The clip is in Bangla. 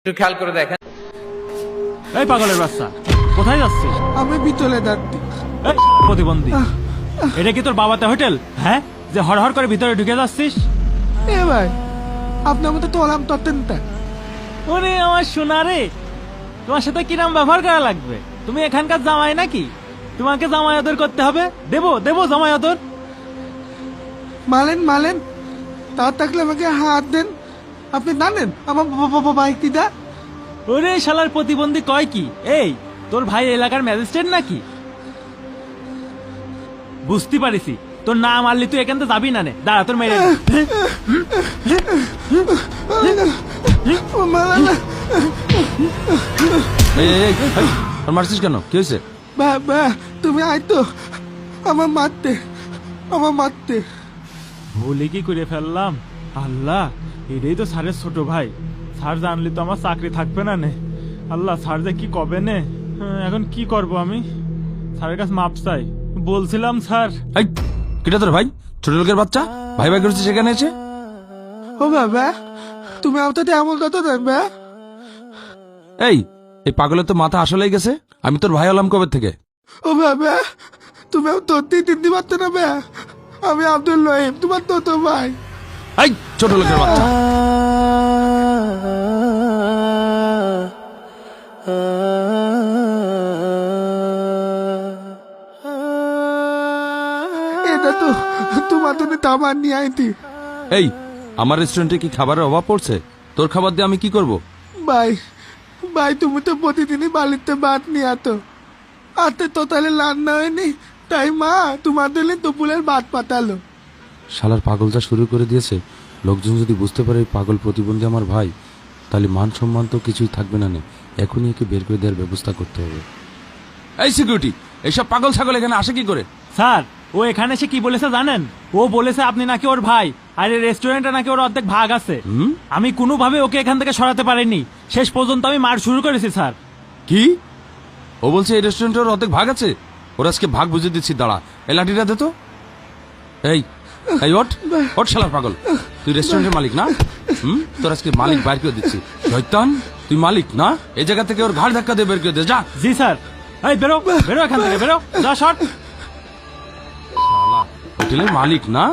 একটু খেয়াল করে দেখেন। এই পাগলের বাচ্চা, কোথায় যাচ্ছিস? আমি বিতলে যাচ্ছি। এই প্রতিবন্ধী, এটা কি তোর বাবাতে হোটেল? হ্যাঁ, যে হড়হড় করে ভিতরে ঢুকে যাচ্ছিস? এ ভাই, আপনার মতো তোলাম তত্ত্বটা। ওরে আমার সোনা রে, তোমার সাথে কিরাম ব্যবহার করা লাগবে? তুমি এখানকার জামাই নাকি? তোমাকে জামাই আদর করতে হবে। দেবো দেবো জামাই আদর। মালেন মালেন, তার থাকলে আমাকে হাত দেন। আপনি জানেন আমার বাইকটি দা। ওরে শালার প্রতিবন্ধী কয় কি? এই তোর ভাই এলাকার ম্যাজিস্ট্রেট নাকি? বুঝতে পারিছি, তোর না মারলি তুই এখান থেকে যাবি না। নে দাঁড়া, তোর মেরে মারছিস কেন? কি হয়েছে? বাবা তুমি আয় তো, আমার মারতে। ভুলে কি করে ফেললাম? আল্লাহ, এটাই তো স্যারের ছোট ভাই। স্যার জানলি তো আমার চাকরি থাকবে না। নে আল্লাহ, স্যার যে কি কবে নে। এখন কি করব আমি? স্যারের কাছে মাপ চাই। বলছিলাম স্যার। এই কিটা তোর ভাই? ছোট লোকের বাচ্চা ভাই ভাই করছিস সেখানে এসে? ও বাবা, তুমি আওতাতে এমন কত দেবে? এই এই পাগলের তো মাথা আসলেই গেছে। আমি তোর ভাই হলাম কবে থেকে? ও বাবা, তুমি তোরতেই দিতে পারতে না বে। আমি আব্দুল রহিম, তোমার তো ভাই। এই ছোট লোকের বাচ্চা, এটা তো তোমার জন্য তামার নিয়ে আইতি। এই আমার রেস্টুরেন্টে কি খাবারের অভাব পড়ছে? তোর খাবার দিয়ে আমি কি করব? ভাই ভাই, তুমি তো প্রতিদিনই বাড়িতে ভাত নিয়ে আতো। আতে তো তাহলে রান্না হয়নি, তাই মা তোমার দিলে দুপুরের ভাত পাঠালো। শালার পাগল যা শুরু করে দিয়েছে। লোকজন যদি বুঝতে পারে এই পাগল প্রতিবন্ধী আমার ভাই, তাহলে মান সম্মান তো কিছুই থাকবে না। নে এখনই একে বের করে দেওয়ার ব্যবস্থা করতে হবে। এই সিকিউরিটি, এইসব পাগল ছাগল এখানে আসে কি করে? স্যার, ও এখানে এসে কি বলেছে জানেন? ও বলেছে আপনি নাকি ওর ভাই, আর এই রেস্টুরেন্টে নাকি ওর অর্ধেক ভাগ আছে। আমি কোনোভাবে ওকে এখান থেকে সরাতে পারিনি। শেষ পর্যন্ত আমি মার শুরু করেছি স্যার। কি? ও বলছে এই রেস্টুরেন্টের অর্ধেক ভাগ আছে? ওর আজকে ভাগ বুঝে দিচ্ছি, দাঁড়া। এই লাঠিটা দে তো। এই এই ওঠ শালার পাগল, তুই রেস্টুরেন্টের মালিক না? তোর আজকে মালিক বাইর করে দিচ্ছি। শয়তান, তুই মালিক না? এই জায়গা থেকে ওর ঘাড় ধাক্কা দিয়ে বের করে দে, যা। জি স্যার। এই বেরো বেরো এখান থেকে, বেরো, যা শট। হোটেলের মালিক না?